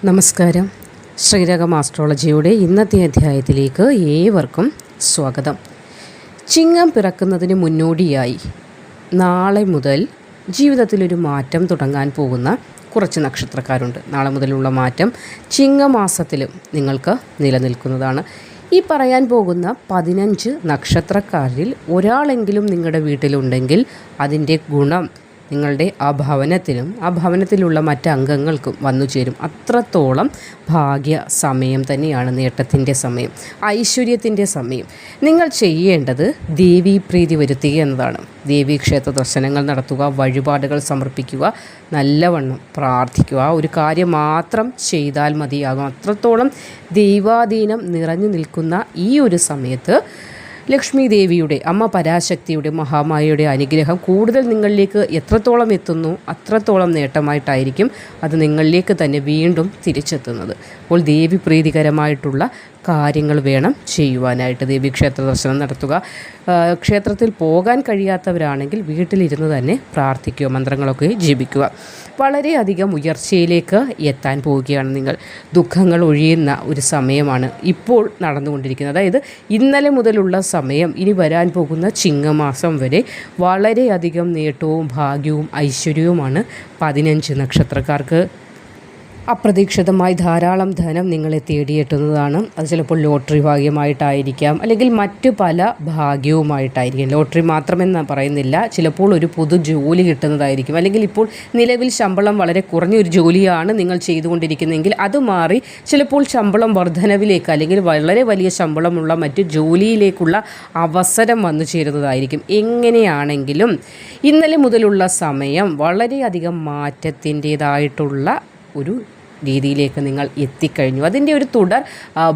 നമസ്കാരം. ശ്രീരകം ആസ്ട്രോളജിയുടെ ഇന്നത്തെ അധ്യായത്തിലേക്ക് ഏവർക്കും സ്വാഗതം. ചിങ്ങം പിറക്കുന്നതിന് മുന്നോടിയായി നാളെ മുതൽ ജീവിതത്തിലൊരു മാറ്റം തുടങ്ങാൻ പോകുന്ന കുറച്ച് നക്ഷത്രക്കാരുണ്ട്. നാളെ മുതലുള്ള മാറ്റം ചിങ്ങമാസത്തിലും നിങ്ങൾക്ക് നിലനിൽക്കുന്നതാണ്. ഈ പറയാൻ പോകുന്ന 15 നക്ഷത്രക്കാരിൽ ഒരാളെങ്കിലും നിങ്ങളുടെ വീട്ടിലുണ്ടെങ്കിൽ അതിൻ്റെ ഗുണം നിങ്ങളുടെ ആ ഭവനത്തിലും ആ ഭവനത്തിലുള്ള മറ്റംഗങ്ങൾക്കും വന്നു ചേരും. അത്രത്തോളം ഭാഗ്യ സമയം തന്നെയാണ്, നേട്ടത്തിൻ്റെ സമയം, ഐശ്വര്യത്തിൻ്റെ സമയം. നിങ്ങൾ ചെയ്യേണ്ടത് ദേവീപ്രീതി വരുത്തുക എന്നതാണ്. ദേവീക്ഷേത്ര ദർശനങ്ങൾ നടത്തുക, വഴിപാടുകൾ സമർപ്പിക്കുക, നല്ലവണ്ണം പ്രാർത്ഥിക്കുക. ഒരു കാര്യം മാത്രം ചെയ്താൽ മതിയാകും. അത്രത്തോളം ദൈവാധീനം നിറഞ്ഞു നിൽക്കുന്ന ഈ ഒരു സമയത്ത് ലക്ഷ്മി ദേവിയുടെ, അമ്മ പരാശക്തിയുടെ, മഹാമായയുടെ അനുഗ്രഹം കൂടുതൽ നിങ്ങളിലേക്ക് എത്രത്തോളം എത്തുന്നു അത്രത്തോളം നേട്ടമായിട്ടായിരിക്കും അത് നിങ്ങളിലേക്ക് തന്നെ വീണ്ടും തിരിച്ചെത്തുന്നത്. അപ്പോൾ ദേവി പ്രീതികരമായിട്ടുള്ള കാര്യങ്ങൾ വേണം ചെയ്യുവാനായിട്ട്. ദേവീക്ഷേത്ര ദർശനം നടത്തുക. ക്ഷേത്രത്തിൽ പോകാൻ കഴിയാത്തവരാണെങ്കിൽ വീട്ടിലിരുന്ന് തന്നെ പ്രാർത്ഥിക്കുക, മന്ത്രങ്ങളൊക്കെ ജപിക്കുക. വളരെയധികം ഉയർച്ചയിലേക്ക് എത്താൻ പോവുകയാണ് നിങ്ങൾ. ദുഃഖങ്ങൾ ഒഴിയുന്ന ഒരു സമയമാണ് ഇപ്പോൾ നടന്നുകൊണ്ടിരിക്കുന്നത്. അതായത് ഇന്നലെ മുതലുള്ള സമയം ഇനി വരാൻ പോകുന്ന ചിങ്ങമാസം വരെ വളരെയധികം നേട്ടവും ഭാഗ്യവും ഐശ്വര്യവുമാണ് 15 നക്ഷത്രക്കാർക്ക്. അപ്രതീക്ഷിതമായി ധാരാളം ധനം നിങ്ങളെ തേടിയെത്തുന്നതാണ്. അത് ചിലപ്പോൾ ലോട്ടറി ഭാഗ്യമായിട്ടായിരിക്കാം, അല്ലെങ്കിൽ മറ്റു പല ഭാഗ്യവുമായിട്ടായിരിക്കും. ലോട്ടറി മാത്രമെന്ന് പറയുന്നില്ല, ചിലപ്പോൾ ഒരു പൊതു ജോലി കിട്ടുന്നതായിരിക്കും. അല്ലെങ്കിൽ ഇപ്പോൾ നിലവിൽ ശമ്പളം വളരെ കുറഞ്ഞൊരു ജോലിയാണ് നിങ്ങൾ ചെയ്തുകൊണ്ടിരിക്കുന്നതെങ്കിൽ അത് മാറി ചിലപ്പോൾ ശമ്പളം വർധനവിലേക്ക്, അല്ലെങ്കിൽ വളരെ വലിയ ശമ്പളമുള്ള മറ്റു ജോലിയിലേക്കുള്ള അവസരം വന്നു ചേരുന്നതായിരിക്കും. എങ്ങനെയാണെങ്കിലും ഇന്നലെ മുതലുള്ള സമയം വളരെയധികം മാറ്റത്തിൻ്റേതായിട്ടുള്ള ഒരു രീതിയിലേക്ക് നിങ്ങൾ എത്തിക്കഴിഞ്ഞു. അതിൻ്റെ ഒരു തുടർ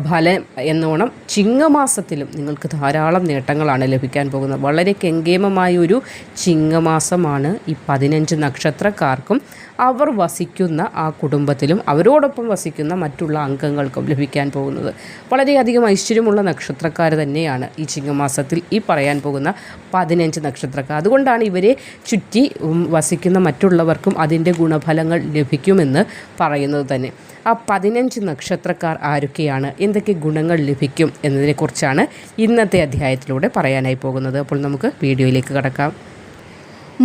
ഫലം എന്നോണം ചിങ്ങമാസത്തിലും നിങ്ങൾക്ക് ധാരാളം നേട്ടങ്ങളാണ് ലഭിക്കാൻ പോകുന്നത്. വളരെ കെങ്കേമമായ ഒരു ചിങ്ങമാസമാണ് ഈ 15 നക്ഷത്രക്കാർക്കും അവർ വസിക്കുന്ന ആ കുടുംബത്തിലും അവരോടൊപ്പം വസിക്കുന്ന മറ്റുള്ള അംഗങ്ങൾക്കും ലഭിക്കാൻ പോകുന്നത്. വളരെയധികം ഐശ്വര്യമുള്ള നക്ഷത്രക്കാർ തന്നെയാണ് ഈ ചിങ്ങമാസത്തിൽ ഈ പറയാൻ പോകുന്ന 15 നക്ഷത്രക്കാർ. അതുകൊണ്ടാണ് ഇവരെ ചുറ്റി വസിക്കുന്ന മറ്റുള്ളവർക്കും അതിൻ്റെ ഗുണഫലങ്ങൾ ലഭിക്കുമെന്ന് പറയുന്നത് തന്നെ. ആ 15 നക്ഷത്രക്കാർ ആരൊക്കെയാണ്, എന്തൊക്കെ ഗുണങ്ങൾ ലഭിക്കും എന്നതിനെക്കുറിച്ചാണ് ഇന്നത്തെ അധ്യായത്തിലൂടെ പറയാനായി പോകുന്നത്. അപ്പോൾ നമുക്ക് വീഡിയോയിലേക്ക് കടക്കാം.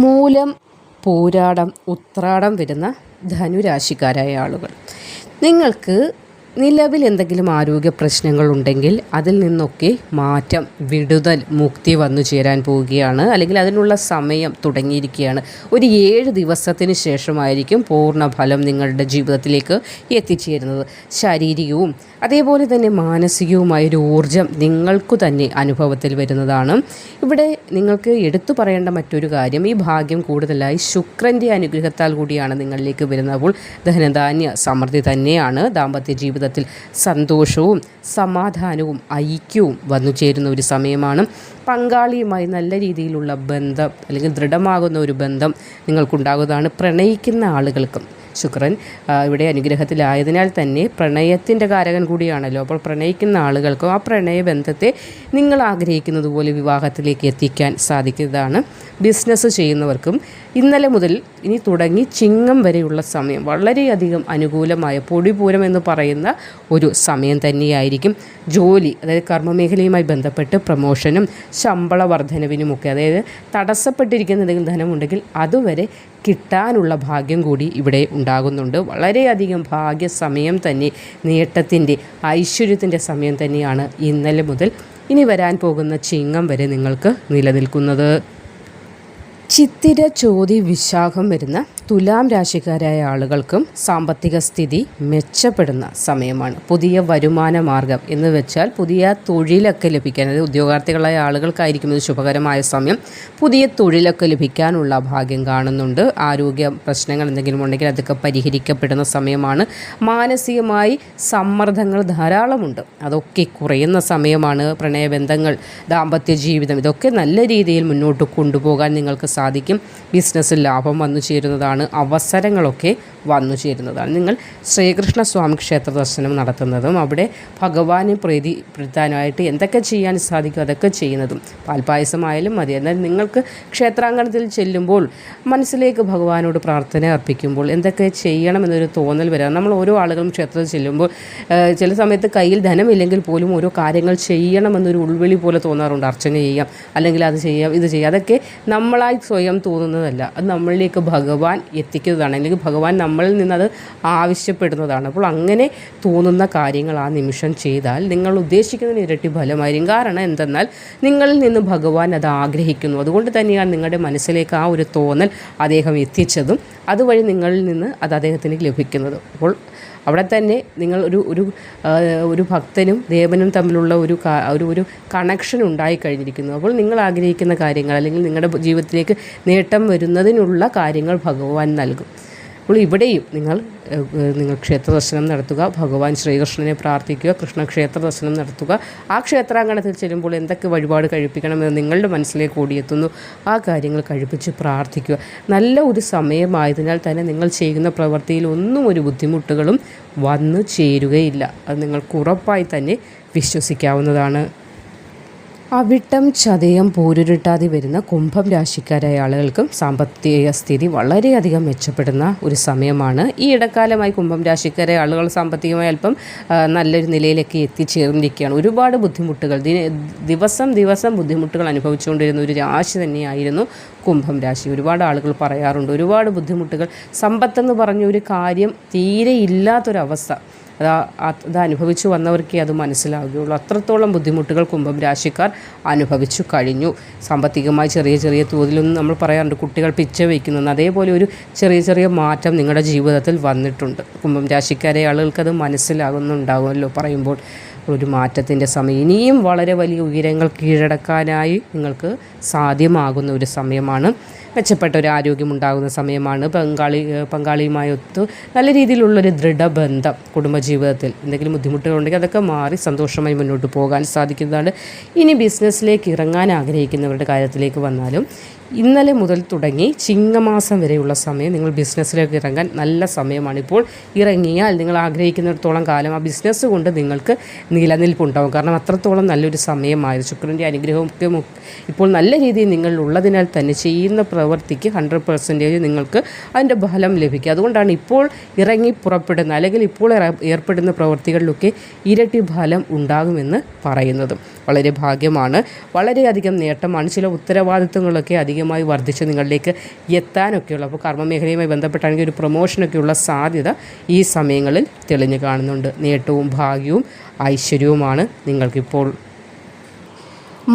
മൂലം, പൂരാടം, ഉത്രാടം വരുന്ന ധനുരാശിക്കാരായ ആളുകൾ, നിങ്ങൾക്ക് നിലവിൽ എന്തെങ്കിലും ആരോഗ്യ പ്രശ്നങ്ങളുണ്ടെങ്കിൽ അതിൽ നിന്നൊക്കെ മാറ്റം, വിടുതൽ, മുക്തി വന്നു ചേരാൻ പോവുകയാണ്. അല്ലെങ്കിൽ അതിനുള്ള സമയം തുടങ്ങിയിരിക്കുകയാണ്. ഒരു 7 ദിവസത്തിന് ശേഷമായിരിക്കും പൂർണ്ണ ഫലം നിങ്ങളുടെ ജീവിതത്തിലേക്ക് എത്തിച്ചേരുന്നത്. ശാരീരികവും അതേപോലെ തന്നെ മാനസികവുമായൊരു ഊർജം നിങ്ങൾക്കു തന്നെ അനുഭവത്തിൽ വരുന്നതാണ്. ഇവിടെ നിങ്ങൾക്ക് എടുത്തു പറയേണ്ട മറ്റൊരു കാര്യം, ഈ ഭാഗ്യം കൂടുതലായി ശുക്രൻ്റെ അനുഗ്രഹത്താൽ കൂടിയാണ് നിങ്ങളിലേക്ക് വരുന്നത്. അപ്പോൾ ധനധാന്യ സമൃദ്ധി തന്നെയാണ്. ദാമ്പത്യ ജീവിതത്തിൽ സന്തോഷവും സമാധാനവും ഐക്യവും വന്നു ചേരുന്ന ഒരു സമയമാണ്. പങ്കാളിയുമായി നല്ല രീതിയിലുള്ള ബന്ധം, അല്ലെങ്കിൽ ദൃഢമാകുന്ന ഒരു ബന്ധം നിങ്ങൾക്കുണ്ടാകുന്നതാണ്. പ്രണയിക്കുന്ന ആളുകൾക്കും ശുക്രൻ ഇവിടെ അനുഗ്രഹത്തിലായതിനാൽ തന്നെ പ്രണയത്തിൻ്റെ കാരകൻ കൂടിയാണല്ലോ. അപ്പോൾ പ്രണയിക്കുന്ന ആളുകൾക്കും ആ പ്രണയബന്ധത്തെ നിങ്ങൾ ആഗ്രഹിക്കുന്നത് പോലെ വിവാഹത്തിലേക്ക് എത്തിക്കാൻ സാധിക്കുന്നതാണ്. ബിസിനസ് ചെയ്യുന്നവർക്കും ഇന്നലെ മുതൽ ഇനി തുടങ്ങി ചിങ്ങം വരെയുള്ള സമയം വളരെയധികം അനുകൂലമായ, പൊടിപൂരം എന്ന് പറയുന്ന ഒരു സമയം തന്നെയായിരിക്കും. ജോലി, അതായത് കർമ്മമേഖലയുമായി ബന്ധപ്പെട്ട് പ്രമോഷനും ശമ്പള വർധനവിനുമൊക്കെ, അതായത് തടസ്സപ്പെട്ടിരിക്കുന്ന എന്തെങ്കിലും ധനമുണ്ടെങ്കിൽ അതുവരെ കിട്ടാനുള്ള ഭാഗ്യം കൂടി ഇവിടെ ഉണ്ടാകുന്നുണ്ട്. വളരെയധികം ഭാഗ്യസമയം തന്നെ, നേട്ടത്തിൻ്റെ, ഐശ്വര്യത്തിൻ്റെ സമയം തന്നെയാണ് ഇന്നലെ മുതൽ ഇനി വരാൻ പോകുന്ന ചിങ്ങം വരെ നിങ്ങൾക്ക് നിലനിൽക്കുന്നത്. ചിത്തിര, ചോതി, വിശാഖം വരുന്ന തുലാം രാശിക്കാരായ ആളുകൾക്കും സാമ്പത്തിക സ്ഥിതി മെച്ചപ്പെടുന്ന സമയമാണ്. പുതിയ വരുമാന മാർഗം എന്ന് വെച്ചാൽ പുതിയ തൊഴിലൊക്കെ ലഭിക്കാൻ, അതായത് ഉദ്യോഗാർത്ഥികളായ ആളുകൾക്കായിരിക്കും ഇത് ശുഭകരമായ സമയം. പുതിയ തൊഴിലൊക്കെ ലഭിക്കാനുള്ള ഭാഗ്യം കാണുന്നുണ്ട്. ആരോഗ്യ പ്രശ്നങ്ങൾ എന്തെങ്കിലും ഉണ്ടെങ്കിൽ അതൊക്കെ പരിഹരിക്കപ്പെടുന്ന സമയമാണ്. മാനസികമായി സമ്മർദ്ദങ്ങൾ ധാരാളമുണ്ട്, അതൊക്കെ കുറയുന്ന സമയമാണ്. പ്രണയബന്ധങ്ങൾ, ദാമ്പത്യ ജീവിതം, ഇതൊക്കെ നല്ല രീതിയിൽ മുന്നോട്ട് കൊണ്ടുപോകാൻ നിങ്ങൾക്ക് സാധിക്കും. ബിസിനസ്സിൽ ലാഭം വന്നു ചേരുന്നതാണ്. അവസരങ്ങളൊക്കെ വന്നു ചേരുന്നതാണ്. നിങ്ങൾ ശ്രീകൃഷ്ണസ്വാമി ക്ഷേത്ര ദർശനം നടത്തുന്നതും അവിടെ ഭഗവാനെ പ്രീതിപ്പെടുത്താനായിട്ട് എന്തൊക്കെ ചെയ്യാൻ സാധിക്കും അതൊക്കെ ചെയ്യുന്നതും, പാൽപ്പായസമായാലും മതി. എന്നാൽ നിങ്ങൾക്ക് ക്ഷേത്രാങ്കണത്തിൽ ചെല്ലുമ്പോൾ മനസ്സിലേക്ക് ഭഗവാനോട് പ്രാർത്ഥന അർപ്പിക്കുമ്പോൾ എന്തൊക്കെ ചെയ്യണമെന്നൊരു തോന്നൽ വരാം. നമ്മൾ ഓരോ ആളുകളും ക്ഷേത്രത്തിൽ ചെല്ലുമ്പോൾ ചില സമയത്ത് കയ്യിൽ ധനമില്ലെങ്കിൽ പോലും ഓരോ കാര്യങ്ങൾ ചെയ്യണമെന്നൊരു ഉൾവിളി പോലെ തോന്നാറുണ്ട്. അർച്ചന ചെയ്യാം, അല്ലെങ്കിൽ അത് ചെയ്യാം, ഇത് ചെയ്യാം. അതൊക്കെ നമ്മളായി സ്വയം തോന്നുന്നതല്ല, അത് നമ്മളിലേക്ക് ഭഗവാൻ എത്തിക്കുന്നതാണ്, അല്ലെങ്കിൽ ഭഗവാൻ നമ്മളിൽ നിന്നത് ആവശ്യപ്പെടുന്നതാണ്. അപ്പോൾ അങ്ങനെ തോന്നുന്ന കാര്യങ്ങൾ ആ നിമിഷം ചെയ്താൽ നിങ്ങൾ ഉദ്ദേശിക്കുന്നതിന് ഇരട്ടി ഫലമായിരിക്കും. കാരണം എന്തെന്നാൽ നിങ്ങളിൽ നിന്ന് ഭഗവാൻ അത് ആഗ്രഹിക്കുന്നു. അതുകൊണ്ട് തന്നെയാണ് നിങ്ങളുടെ മനസ്സിലേക്ക് ആ ഒരു തോന്നൽ അദ്ദേഹം എത്തിച്ചതും അതുവഴി നിങ്ങളിൽ നിന്ന് അത് അദ്ദേഹത്തിന് ലഭിക്കുന്നത്. അപ്പോൾ അവിടെ തന്നെ നിങ്ങൾ ഒരു ഭക്തനും ദേവനും തമ്മിലുള്ള ഒരു കണക്ഷൻ ഉണ്ടായിക്കഴിഞ്ഞിരിക്കുന്നു. അപ്പോൾ നിങ്ങൾ ആഗ്രഹിക്കുന്ന കാര്യങ്ങൾ അല്ലെങ്കിൽ നിങ്ങളുടെ ജീവിതത്തിലേക്ക് നേട്ടം വരുന്നതിനുള്ള കാര്യങ്ങൾ ഭഗവാൻ നൽകും. അപ്പോൾ ഇവിടെയും നിങ്ങൾ ക്ഷേത്ര ദർശനം നടത്തുക, ഭഗവാൻ ശ്രീകൃഷ്ണനെ പ്രാർത്ഥിക്കുക, കൃഷ്ണക്ഷേത്ര ദർശനം നടത്തുക. ആ ക്ഷേത്രാങ്കണത്തിൽ ചെല്ലുമ്പോൾ എന്തൊക്കെ വഴിപാട് കഴിപ്പിക്കണമെന്ന് നിങ്ങളുടെ മനസ്സിലേക്ക് ഓടിയെത്തുന്നു, ആ കാര്യങ്ങൾ കഴിപ്പിച്ച് പ്രാർത്ഥിക്കുക. നല്ല ഒരു സമയമായതിനാൽ തന്നെ നിങ്ങൾ ചെയ്യുന്ന പ്രവൃത്തിയിൽ ഒന്നും ഒരു ബുദ്ധിമുട്ടുകളും വന്നു ചേരുകയില്ല. അത് നിങ്ങൾക്ക് ഉറപ്പായി തന്നെ വിശ്വസിക്കാവുന്നതാണ്. അവിട്ടം, ചതയം, പൂരുരുട്ടാതി വരുന്ന കുംഭം രാശിക്കാരായ ആളുകൾക്കും സാമ്പത്തിക സ്ഥിതി വളരെയധികം മെച്ചപ്പെടുന്ന ഒരു സമയമാണ്. ഈ ഇടക്കാലമായി കുംഭം രാശിക്കാരായ ആളുകൾ സാമ്പത്തികമായി അല്പം നല്ലൊരു നിലയിലേക്ക് എത്തിച്ചേർന്നിരിക്കുകയാണ്. ഒരുപാട് ബുദ്ധിമുട്ടുകൾ ദിവസം ബുദ്ധിമുട്ടുകൾ അനുഭവിച്ചുകൊണ്ടിരുന്ന ഒരു രാശി തന്നെയായിരുന്നു കുംഭം രാശി. ഒരുപാട് ആളുകൾ പറയാറുണ്ട്, ഒരുപാട് ബുദ്ധിമുട്ടുകൾ, സമ്പത്തെന്ന് പറഞ്ഞ ഒരു കാര്യം തീരെ ഇല്ലാത്തൊരവസ്ഥ അത് അനുഭവിച്ചു വന്നവർക്കേ അത് മനസ്സിലാവുകയുള്ളൂ. അത്രത്തോളം ബുദ്ധിമുട്ടുകൾ കുംഭം രാശിക്കാർ അനുഭവിച്ചു കഴിഞ്ഞു. സാമ്പത്തികമായി ചെറിയ തോതിലൊന്നും നമ്മൾ പറയാറുണ്ട് കുട്ടികൾ പിച്ച വയ്ക്കുന്നെന്ന്, അതേപോലെ ഒരു ചെറിയ മാറ്റം നിങ്ങളുടെ ജീവിതത്തിൽ വന്നിട്ടുണ്ട്. കുംഭം രാശിക്കാരെ ആളുകൾക്കത് മനസ്സിലാകുന്നുണ്ടാകുമല്ലോ പറയുമ്പോൾ. ഒരു മാറ്റത്തിൻ്റെ സമയം, ഇനിയും വളരെ വലിയ ഉയരങ്ങൾ കീഴടക്കാനായി നിങ്ങൾക്ക് സാധ്യമാകുന്ന ഒരു സമയമാണ്. മെച്ചപ്പെട്ട ഒരു ആരോഗ്യമുണ്ടാകുന്ന സമയമാണ്. പങ്കാളിയുമായി ഒത്ത് നല്ല രീതിയിലുള്ളൊരു ദൃഢബന്ധം കുടുംബജീവിതത്തിൽ എന്തെങ്കിലും ബുദ്ധിമുട്ടുകളുണ്ടെങ്കിൽ അതൊക്കെ മാറി സന്തോഷമായി മുന്നോട്ട് പോകാൻ സാധിക്കുന്നതാണ്. ഇനി ബിസിനസ്സിലേക്ക് ഇറങ്ങാൻ ആഗ്രഹിക്കുന്നവരുടെ കാര്യത്തിലേക്ക് വന്നാലും ഇന്നലെ മുതൽ തുടങ്ങി ചിങ്ങമാസം വരെയുള്ള സമയം നിങ്ങൾ ബിസിനസ്സിലേക്ക് ഇറങ്ങാൻ നല്ല സമയമാണ്. ഇപ്പോൾ ഇറങ്ങിയാൽ നിങ്ങൾ ആഗ്രഹിക്കുന്നിടത്തോളം കാലം ആ ബിസിനസ് കൊണ്ട് നിങ്ങൾക്ക് നിലനിൽപ്പുണ്ടാകും. കാരണം അത്രത്തോളം നല്ലൊരു സമയമായിരുന്നു. ശുക്രൻ്റെ അനുഗ്രഹമൊക്കെ ഇപ്പോൾ നല്ല രീതിയിൽ നിങ്ങൾ ഉള്ളതിനാൽ തന്നെ ചെയ്യുന്ന പ്രവൃത്തിക്ക് 100% നിങ്ങൾക്ക് അതിൻ്റെ ഫലം ലഭിക്കും. അതുകൊണ്ടാണ് ഇപ്പോൾ ഇറങ്ങി പുറപ്പെടുന്ന അല്ലെങ്കിൽ ഇപ്പോൾ ഏർപ്പെടുന്ന പ്രവൃത്തികളിലൊക്കെ ഇരട്ടി ഫലം ഉണ്ടാകുമെന്ന് പറയുന്നതും വളരെ ഭാഗ്യമാണ്. വളരെയധികം നേട്ടമാണ്. ചില ഉത്തരവാദിത്വങ്ങളൊക്കെ അധികമായി വർദ്ധിച്ച് നിങ്ങളിലേക്ക് എത്താനൊക്കെയുള്ള, അപ്പോൾ കർമ്മമേഖലയുമായി ബന്ധപ്പെട്ടാണെങ്കിൽ ഒരു പ്രൊമോഷനൊക്കെയുള്ള സാധ്യത ഈ സമയങ്ങളിൽ തെളിഞ്ഞു കാണുന്നുണ്ട്. നേട്ടവും ഭാഗ്യവും ഐശ്വര്യവുമാണ് നിങ്ങൾക്കിപ്പോൾ.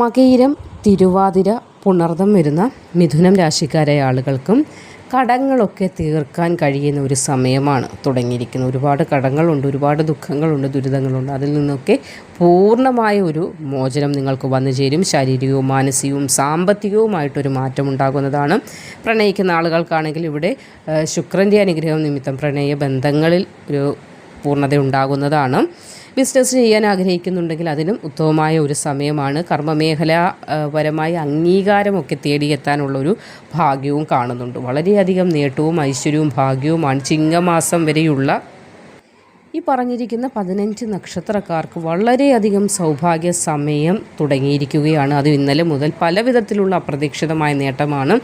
മകയിരം, തിരുവാതിര, പുണർദം വരുന്ന മിഥുനം രാശിക്കാരായ ആളുകൾക്കും കടങ്ങളൊക്കെ തീർക്കാൻ കഴിയുന്ന ഒരു സമയമാണ് തുടങ്ങിയിരിക്കുന്നത്. ഒരുപാട് കടങ്ങളുണ്ട്, ഒരുപാട് ദുഃഖങ്ങളുണ്ട്, ദുരിതങ്ങളുണ്ട്. അതിൽ നിന്നൊക്കെ പൂർണ്ണമായ ഒരു മോചനം നിങ്ങൾക്ക് വന്നു ചേരും. ശാരീരികവും മാനസികവും സാമ്പത്തികവുമായിട്ടൊരു മാറ്റം ഉണ്ടാകുന്നതാണ്. പ്രണയിക്കുന്ന ആളുകൾക്കാണെങ്കിൽ ഇവിടെ ശുക്രൻ്റെ അനുഗ്രഹം നിമിത്തം പ്രണയ ബന്ധങ്ങളിൽ ഒരു പൂർണ്ണത ഉണ്ടാകുന്നതാണ്. ബിസിനസ് ചെയ്യാൻ ആഗ്രഹിക്കുന്നുണ്ടെങ്കിൽ അതിനും ഉത്തമമായ ഒരു സമയമാണ്. കർമ്മമേഖലാപരമായ അംഗീകാരമൊക്കെ തേടിയെത്താനുള്ളൊരു ഭാഗ്യവും കാണുന്നുണ്ട്. വളരെയധികം നേട്ടവും ഐശ്വര്യവും ഭാഗ്യവുമാണ് ചിങ്ങമാസം വരെയുള്ള ഈ പറഞ്ഞിരിക്കുന്ന 15 നക്ഷത്രക്കാർക്ക് വളരെയധികം സൗഭാഗ്യ സമയം തുടങ്ങിയിരിക്കുകയാണ്. അത് ഇന്നലെ മുതൽ പല വിധത്തിലുള്ള അപ്രതീക്ഷിതമായ നേട്ടമാണ്.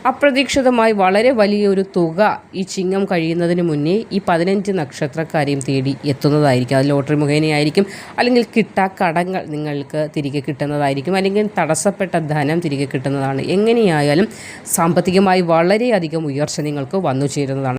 അപ്രതീക്ഷിതമായി വളരെ വലിയൊരു തുക ഈ ചിങ്ങം കഴിയുന്നതിന് മുന്നേ ഈ 15 നക്ഷത്രക്കാരെയും തേടി എത്തുന്നതായിരിക്കും. അത് ലോട്ടറി മുഖേനയായിരിക്കും, അല്ലെങ്കിൽ കടങ്ങൾ നിങ്ങൾക്ക് തിരികെ കിട്ടുന്നതായിരിക്കും, അല്ലെങ്കിൽ തടസ്സപ്പെട്ട ധനം തിരികെ കിട്ടുന്നതാണ്. എങ്ങനെയായാലും സാമ്പത്തികമായി വളരെയധികം ഉയർച്ച നിങ്ങൾക്ക് വന്നു ചേരുന്നതാണ്.